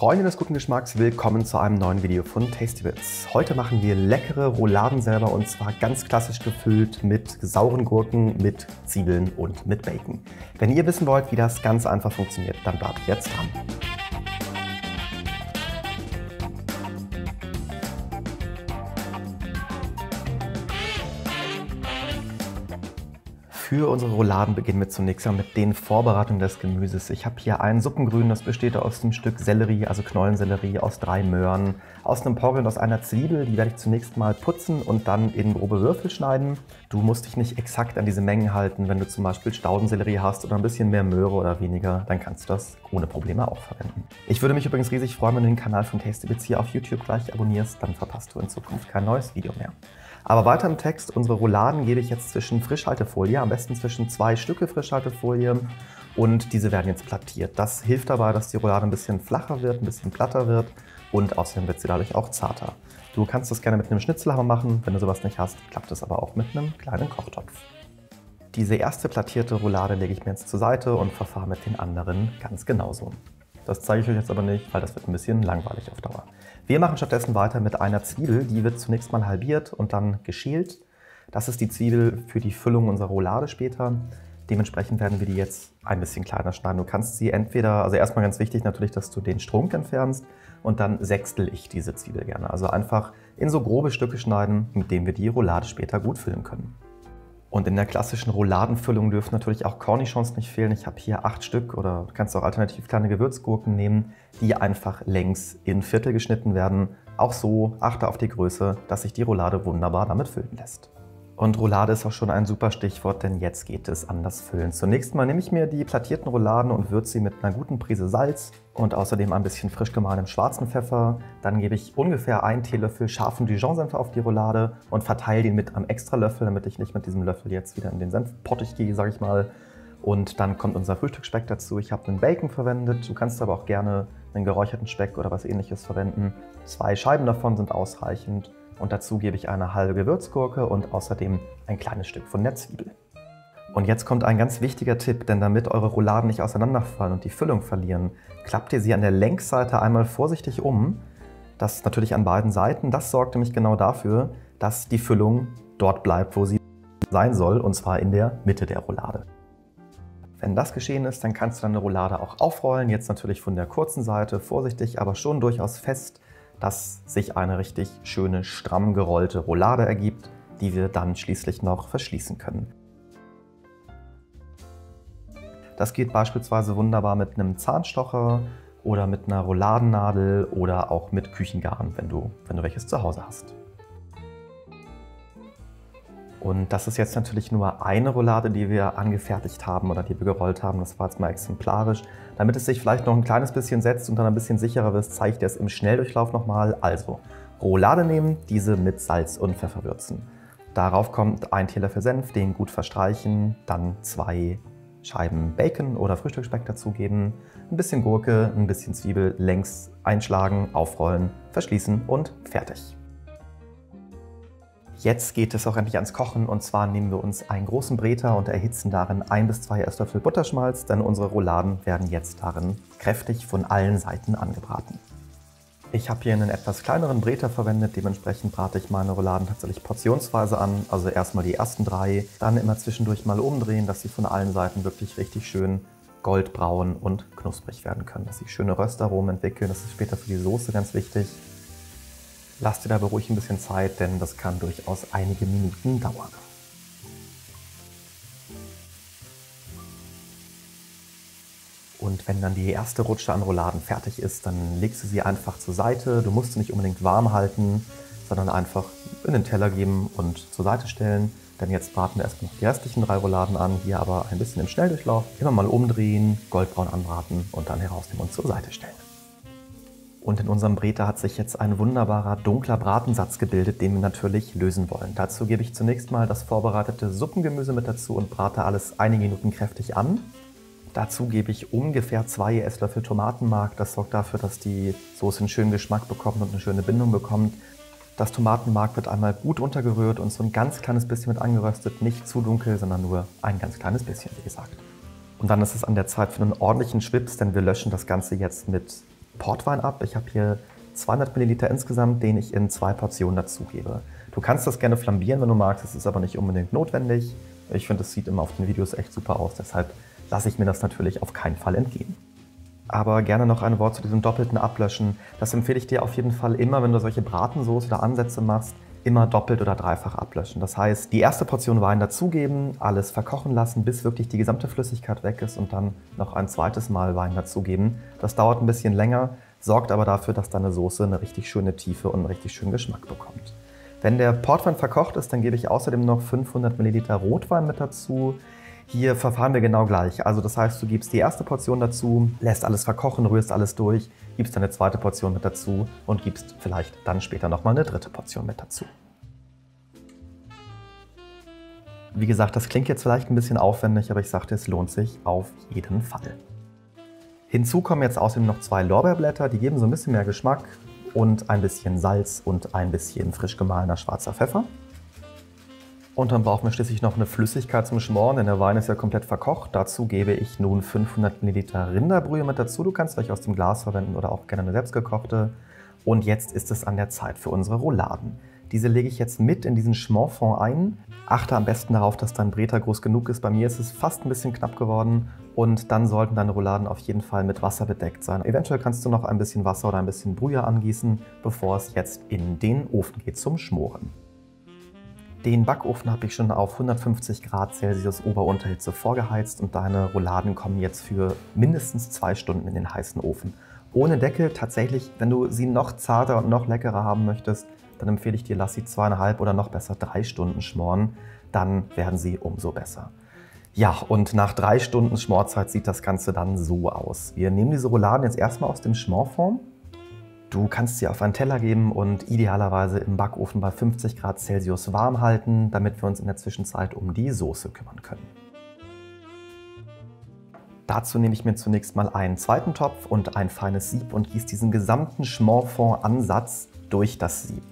Freunde des guten Geschmacks, willkommen zu einem neuen Video von Tastybits. Heute machen wir leckere Rouladen selber und zwar ganz klassisch gefüllt mit sauren Gurken, mit Zwiebeln und mit Bacon. Wenn ihr wissen wollt, wie das ganz einfach funktioniert, dann bleibt jetzt dran. Für unsere Rouladen beginnen wir zunächst einmal mit den Vorbereitungen des Gemüses. Ich habe hier ein Suppengrün, das besteht aus einem Stück Sellerie, also Knollensellerie, aus 3 Möhren, aus einem Porree und aus einer Zwiebel. Die werde ich zunächst mal putzen und dann in grobe Würfel schneiden. Du musst dich nicht exakt an diese Mengen halten. Wenn du zum Beispiel Staudensellerie hast oder ein bisschen mehr Möhre oder weniger, dann kannst du das ohne Probleme auch verwenden. Ich würde mich übrigens riesig freuen, wenn du den Kanal von Tastybits hier auf YouTube gleich abonnierst, dann verpasst du in Zukunft kein neues Video mehr. Aber weiter im Text, unsere Rouladen gebe ich jetzt zwischen Frischhaltefolie, am besten zwischen 2 Stücke Frischhaltefolie, und diese werden jetzt plattiert. Das hilft dabei, dass die Roulade ein bisschen flacher wird, ein bisschen platter wird und außerdem wird sie dadurch auch zarter. Du kannst das gerne mit einem Schnitzelhammer machen, wenn du sowas nicht hast, klappt es aber auch mit einem kleinen Kochtopf. Diese erste plattierte Roulade lege ich mir jetzt zur Seite und verfahre mit den anderen ganz genauso. Das zeige ich euch jetzt aber nicht, weil das wird ein bisschen langweilig auf Dauer. Wir machen stattdessen weiter mit einer Zwiebel, die wird zunächst mal halbiert und dann geschält. Das ist die Zwiebel für die Füllung unserer Roulade später. Dementsprechend werden wir die jetzt ein bisschen kleiner schneiden. Du kannst sie entweder, also erstmal ganz wichtig natürlich, dass du den Strunk entfernst und dann sechstel ich diese Zwiebel gerne. Also einfach in so grobe Stücke schneiden, mit denen wir die Roulade später gut füllen können. Und in der klassischen Rouladenfüllung dürfen natürlich auch Cornichons nicht fehlen. Ich habe hier 8 Stück oder du kannst auch alternativ kleine Gewürzgurken nehmen, die einfach längs in Viertel geschnitten werden. Auch so achte auf die Größe, dass sich die Roulade wunderbar damit füllen lässt. Und Roulade ist auch schon ein super Stichwort, denn jetzt geht es an das Füllen. Zunächst mal nehme ich mir die plattierten Rouladen und würze sie mit einer guten Prise Salz und außerdem ein bisschen frisch gemahlenem schwarzen Pfeffer. Dann gebe ich ungefähr 1 Teelöffel scharfen Dijon-Senf auf die Roulade und verteile den mit einem extra Löffel, damit ich nicht mit diesem Löffel jetzt wieder in den Senfpottich gehe, sage ich mal. Und dann kommt unser Frühstücksspeck dazu. Ich habe einen Bacon verwendet, du kannst aber auch gerne einen geräucherten Speck oder was Ähnliches verwenden. 2 Scheiben davon sind ausreichend. Und dazu gebe ich eine halbe Gewürzgurke und außerdem ein kleines Stück von der Zwiebel. Und jetzt kommt ein ganz wichtiger Tipp, denn damit eure Rouladen nicht auseinanderfallen und die Füllung verlieren, klappt ihr sie an der Längsseite einmal vorsichtig um. Das natürlich an beiden Seiten. Das sorgt nämlich genau dafür, dass die Füllung dort bleibt, wo sie sein soll, und zwar in der Mitte der Roulade. Wenn das geschehen ist, dann kannst du deine Roulade auch aufrollen. Jetzt natürlich von der kurzen Seite, vorsichtig, aber schon durchaus fest, dass sich eine richtig schöne, stramm gerollte Roulade ergibt, die wir dann schließlich noch verschließen können. Das geht beispielsweise wunderbar mit einem Zahnstocher oder mit einer Rouladennadel oder auch mit Küchengarn, wenn du welches zu Hause hast. Und das ist jetzt natürlich nur eine Roulade, die wir angefertigt haben oder die wir gerollt haben. Das war jetzt mal exemplarisch. Damit es sich vielleicht noch ein kleines bisschen setzt und dann ein bisschen sicherer wird, zeige ich dir es im Schnelldurchlauf nochmal. Also Roulade nehmen, diese mit Salz und Pfeffer würzen. Darauf kommt 1 Teelöffel Senf, den gut verstreichen, dann 2 Scheiben Bacon oder Frühstücksspeck dazugeben, ein bisschen Gurke, ein bisschen Zwiebel längs einschlagen, aufrollen, verschließen und fertig. Jetzt geht es auch endlich ans Kochen, und zwar nehmen wir uns einen großen Breter und erhitzen darin 1 bis 2 Esslöffel Butterschmalz, denn unsere Rouladen werden jetzt darin kräftig von allen Seiten angebraten. Ich habe hier einen etwas kleineren Breter verwendet, dementsprechend brate ich meine Rouladen tatsächlich portionsweise an, also erstmal die ersten 3, dann immer zwischendurch mal umdrehen, dass sie von allen Seiten wirklich richtig schön goldbraun und knusprig werden können, dass sie schöne Röstaromen entwickeln, das ist später für die Soße ganz wichtig. Lasst dir dabei ruhig ein bisschen Zeit, denn das kann durchaus einige Minuten dauern. Und wenn dann die erste Rutsche an Rouladen fertig ist, dann legst du sie einfach zur Seite. Du musst sie nicht unbedingt warm halten, sondern einfach in den Teller geben und zur Seite stellen. Denn jetzt braten wir erstmal noch die restlichen 3 Rouladen an, hier aber ein bisschen im Schnelldurchlauf. Immer mal umdrehen, goldbraun anbraten und dann herausnehmen und zur Seite stellen. Und in unserem Breter hat sich jetzt ein wunderbarer dunkler Bratensatz gebildet, den wir natürlich lösen wollen. Dazu gebe ich zunächst mal das vorbereitete Suppengemüse mit dazu und brate alles einige Minuten kräftig an. Dazu gebe ich ungefähr 2 Esslöffel Tomatenmark. Das sorgt dafür, dass die Soße einen schönen Geschmack bekommt und eine schöne Bindung bekommt. Das Tomatenmark wird einmal gut untergerührt und so ein ganz kleines bisschen mit angeröstet. Nicht zu dunkel, sondern nur ein ganz kleines bisschen, wie gesagt. Und dann ist es an der Zeit für einen ordentlichen Schwips, denn wir löschen das Ganze jetzt mit Portwein ab. Ich habe hier 200 Milliliter insgesamt, den ich in 2 Portionen dazugebe. Du kannst das gerne flambieren, wenn du magst, es ist aber nicht unbedingt notwendig. Ich finde, es sieht immer auf den Videos echt super aus, deshalb lasse ich mir das natürlich auf keinen Fall entgehen. Aber gerne noch ein Wort zu diesem doppelten Ablöschen. Das empfehle ich dir auf jeden Fall immer, wenn du solche Bratensoße oder Ansätze machst, immer doppelt oder dreifach ablöschen. Das heißt, die erste Portion Wein dazugeben, alles verkochen lassen, bis wirklich die gesamte Flüssigkeit weg ist und dann noch ein zweites Mal Wein dazugeben. Das dauert ein bisschen länger, sorgt aber dafür, dass deine Soße eine richtig schöne Tiefe und einen richtig schönen Geschmack bekommt. Wenn der Portwein verkocht ist, dann gebe ich außerdem noch 500 Milliliter Rotwein mit dazu. Hier verfahren wir genau gleich. Also das heißt, du gibst die erste Portion dazu, lässt alles verkochen, rührst alles durch, gibst eine zweite Portion mit dazu und gibst vielleicht dann später nochmal eine dritte Portion mit dazu. Wie gesagt, das klingt jetzt vielleicht ein bisschen aufwendig, aber ich sagte, es lohnt sich auf jeden Fall. Hinzu kommen jetzt außerdem noch 2 Lorbeerblätter, die geben so ein bisschen mehr Geschmack und ein bisschen Salz und ein bisschen frisch gemahlener schwarzer Pfeffer. Und dann brauchen wir schließlich noch eine Flüssigkeit zum Schmoren, denn der Wein ist ja komplett verkocht. Dazu gebe ich nun 500 Milliliter Rinderbrühe mit dazu. Du kannst welche aus dem Glas verwenden oder auch gerne eine selbstgekochte. Und jetzt ist es an der Zeit für unsere Rouladen. Diese lege ich jetzt mit in diesen Schmorfond ein. Achte am besten darauf, dass dein Bräter groß genug ist. Bei mir ist es fast ein bisschen knapp geworden. Und dann sollten deine Rouladen auf jeden Fall mit Wasser bedeckt sein. Eventuell kannst du noch ein bisschen Wasser oder ein bisschen Brühe angießen, bevor es jetzt in den Ofen geht zum Schmoren. Den Backofen habe ich schon auf 150 Grad Celsius Ober-Unterhitze vorgeheizt und deine Rouladen kommen jetzt für mindestens 2 Stunden in den heißen Ofen. Ohne Deckel tatsächlich, wenn du sie noch zarter und noch leckerer haben möchtest, dann empfehle ich dir, lass sie 2,5 oder noch besser 3 Stunden schmoren, dann werden sie umso besser. Ja, und nach 3 Stunden Schmorzeit sieht das Ganze dann so aus. Wir nehmen diese Rouladen jetzt erstmal aus dem Schmorfond. Du kannst sie auf einen Teller geben und idealerweise im Backofen bei 50 Grad Celsius warm halten, damit wir uns in der Zwischenzeit um die Soße kümmern können. Dazu nehme ich mir zunächst mal einen zweiten Topf und ein feines Sieb und gieße diesen gesamten Schmorfond-Ansatz durch das Sieb.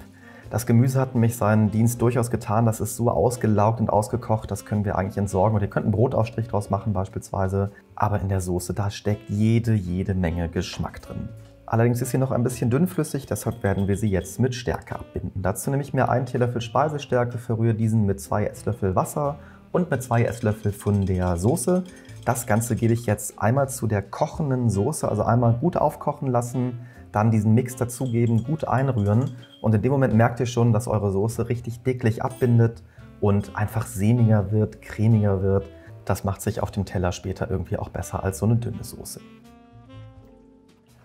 Das Gemüse hat nämlich seinen Dienst durchaus getan, das ist so ausgelaugt und ausgekocht, das können wir eigentlich entsorgen. Und ihr könnt einen Brotaufstrich draus machen beispielsweise, aber in der Soße, da steckt jede Menge Geschmack drin. Allerdings ist sie noch ein bisschen dünnflüssig, deshalb werden wir sie jetzt mit Stärke abbinden. Dazu nehme ich mir einen Teelöffel Speisestärke, verrühre diesen mit 2 Esslöffel Wasser und mit 2 Esslöffel von der Soße. Das Ganze gebe ich jetzt einmal zu der kochenden Soße, also einmal gut aufkochen lassen, dann diesen Mix dazugeben, gut einrühren und in dem Moment merkt ihr schon, dass eure Soße richtig dicklich abbindet und einfach sämiger wird, cremiger wird. Das macht sich auf dem Teller später irgendwie auch besser als so eine dünne Soße.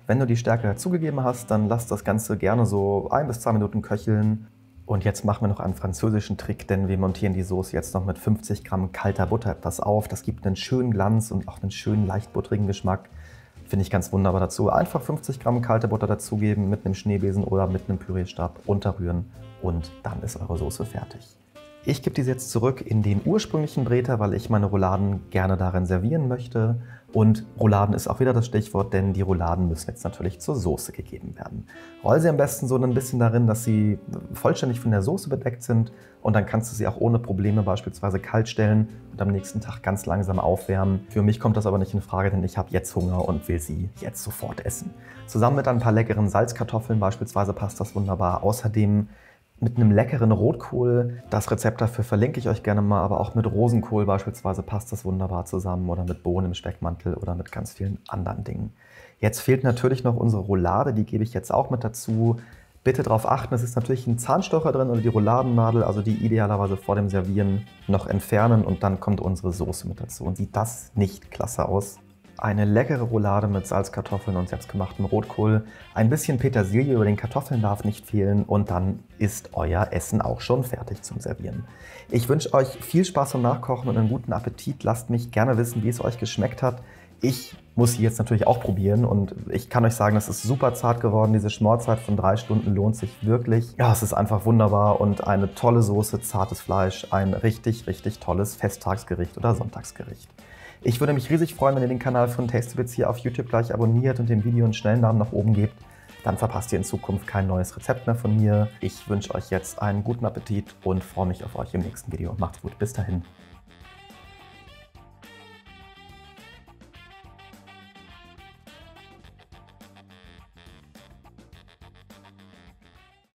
Wenn du die Stärke dazugegeben hast, dann lass das Ganze gerne so 1 bis 2 Minuten köcheln. Und jetzt machen wir noch einen französischen Trick, denn wir montieren die Soße jetzt noch mit 50 Gramm kalter Butter etwas auf. Das gibt einen schönen Glanz und auch einen schönen leicht butterigen Geschmack. Finde ich ganz wunderbar dazu. Einfach 50 Gramm kalte Butter dazugeben mit einem Schneebesen oder mit einem Pürierstab, unterrühren und dann ist eure Soße fertig. Ich gebe diese jetzt zurück in den ursprünglichen Bräter, weil ich meine Rouladen gerne darin servieren möchte. Und Rouladen ist auch wieder das Stichwort, denn die Rouladen müssen jetzt natürlich zur Soße gegeben werden. Roll sie am besten so ein bisschen darin, dass sie vollständig von der Soße bedeckt sind und dann kannst du sie auch ohne Probleme beispielsweise kalt stellen und am nächsten Tag ganz langsam aufwärmen. Für mich kommt das aber nicht in Frage, denn ich habe jetzt Hunger und will sie jetzt sofort essen. Zusammen mit ein paar leckeren Salzkartoffeln beispielsweise passt das wunderbar. Außerdem mit einem leckeren Rotkohl. Das Rezept dafür verlinke ich euch gerne mal, aber auch mit Rosenkohl beispielsweise passt das wunderbar zusammen oder mit Bohnen im Speckmantel oder mit ganz vielen anderen Dingen. Jetzt fehlt natürlich noch unsere Roulade, die gebe ich jetzt auch mit dazu. Bitte darauf achten, es ist natürlich ein Zahnstocher drin oder die Rouladennadel, also die idealerweise vor dem Servieren noch entfernen und dann kommt unsere Soße mit dazu. Und sieht das nicht klasse aus? Eine leckere Roulade mit Salzkartoffeln und selbstgemachtem Rotkohl. Ein bisschen Petersilie über den Kartoffeln darf nicht fehlen und dann ist euer Essen auch schon fertig zum Servieren. Ich wünsche euch viel Spaß beim Nachkochen und einen guten Appetit. Lasst mich gerne wissen, wie es euch geschmeckt hat. Ich muss sie jetzt natürlich auch probieren und ich kann euch sagen, es ist super zart geworden. Diese Schmorzeit von 3 Stunden lohnt sich wirklich. Ja, es ist einfach wunderbar und eine tolle Soße, zartes Fleisch, ein richtig tolles Festtagsgericht oder Sonntagsgericht. Ich würde mich riesig freuen, wenn ihr den Kanal von Tastybits hier auf YouTube gleich abonniert und dem Video einen schnellen Daumen nach oben gebt. Dann verpasst ihr in Zukunft kein neues Rezept mehr von mir. Ich wünsche euch jetzt einen guten Appetit und freue mich auf euch im nächsten Video. Macht's gut, bis dahin.